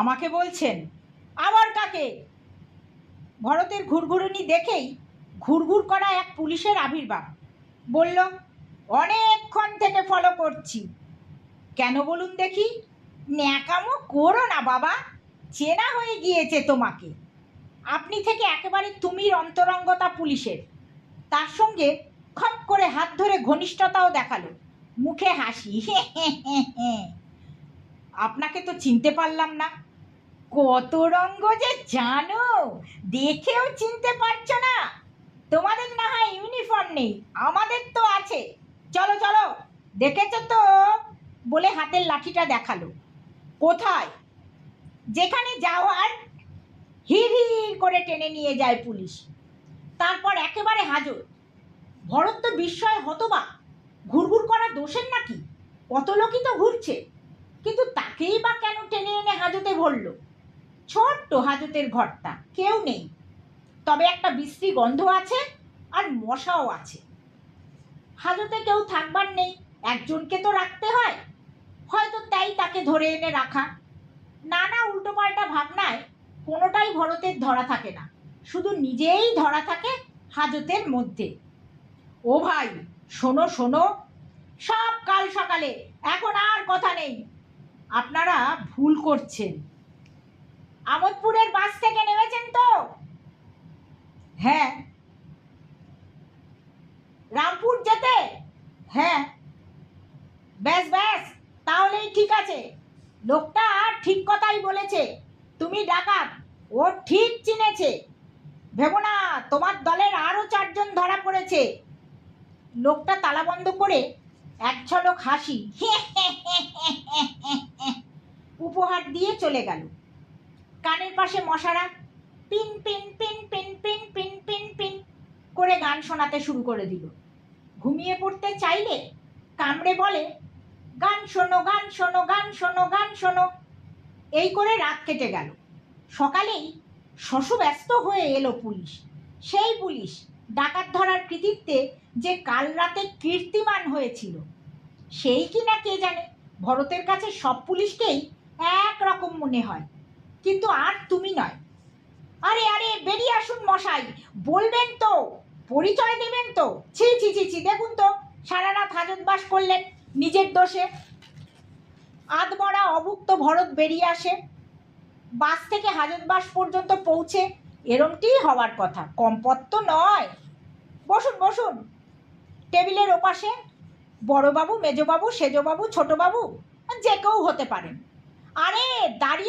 আমাকে বলছেন? আবার কাকে? ভরতের ঘুরঘুরুনি দেখেই ঘুরঘুর করা এক পুলিশের আবির্ভাব। বলল, অনেকক্ষণ থেকে ফলো করছি। কেন বলুন দেখি? ন্যাকামো করো না বাবা, চেনা হয়ে গিয়েছে তোমাকে। আপনি থেকে একেবারে তুমির অন্তরঙ্গতা পুলিশের। তার সঙ্গে খপ করে হাত ধরে ঘনিষ্ঠতাও দেখালো, মুখে হাসি। আপনাকে তো চিনতে পারলাম না। কত রঙ্গ যে জানো, দেখেও চিনতে পারছো না? তোমাদের না হয় ইউনিফর্ম নেই, আমাদের তো আছে। চলো চলো, দেখেছো তো? বলে হাতের লাঠিটা দেখালো। কোথায়? যেখানে যাওয়ার হিড় হিড় করে টেনে নিয়ে যায় পুলিশ। তারপর একেবারে হাজত। ভরত তো বিস্ময়ে হতবাক। ঘুরঘুর করা দোষের নাকি? কত লোকই তো ঘুরছে, কিন্তু তাকেই বা কেন টেনে এনে হাজতে ভরল? ছোট্ট হাজতের ঘরটা, কেউ নেই, তবে একটা বিশ্রী গন্ধ আছে, আর মশাও আছে। হাজতে কেউ থাকবার নেই, একজনকে তো রাখতে হয়, হয়তো তাই তাকে ধরে এনে রাখা। নানা উল্টোপাল্টা ভাবনায় কোনোটাই ভরতের ধরা থাকে না, শুধু নিজেই ধরা থাকে হাজতের মধ্যে। ও ভাই, শোনো শোনো, সব কাল সকালে, এখন আর কথা নেই। আপনারা ভুল করছেন। আমোদপুরের বাস থেকে নেমেছেন তো? হ্যাঁ। রামপুর যেতে? হ্যাঁ। ব্যাস ব্যাস, তাহলেই ঠিক আছে। লোকটা ঠিক কথাই বলেছে, তুমি ডাকাত, ও ঠিক চিনেছে। ভেবো না, তোমার দলের আরো 4 জন ধরা পড়েছে। লোকটা তালা বন্ধ করে এক ঝলক হাসি উপহার দিয়ে চলে গেল। কানের পাশে মশারা পিন পিন পিন পিন পিন পিন পিন পিন করে গান শোনাতে শুরু করে দিল। ঘুমিয়ে পড়তে চাইলে কামড়ে বলে, গান শোনো গান শোনো গান শোনো গান শোনো। এই করে রাত কেটে গেল। সকালেই শশব্যস্ত হয়ে এলো পুলিশ। সেই পুলিশ ডাকাত ধরার কৃতিত্বে যে কাল রাতে কীর্তিমান হয়েছিল, সেই কিনা কে জানে। ভরতের কাছে সব পুলিশকেই এক রকম মনে হয়, কিন্তু আর তুমি নয়। আরে আরে, বেরিয়ে আসুন মশাই, বলবেন তো, পরিচয় দেবেন তো? ছি ছি ছি ছি, দেখুন তো, সারা রাত হাজতবাস করলেন নিজের দোষে। আধমরা অভুক্ত ভরত বেরিয়ে আসে। বাস থেকে হাজতবাস পর্যন্ত পৌঁছে এরমটি হওয়ার কথা, কম পথ তো নয়। বসুন বসুন, টেবিলের ওপাশে বড়বাবু, মেজবাবু, সেজবাবু, ছোটবাবু, যে কেউ হতে পারেন। আরে দাঁড়িয়ে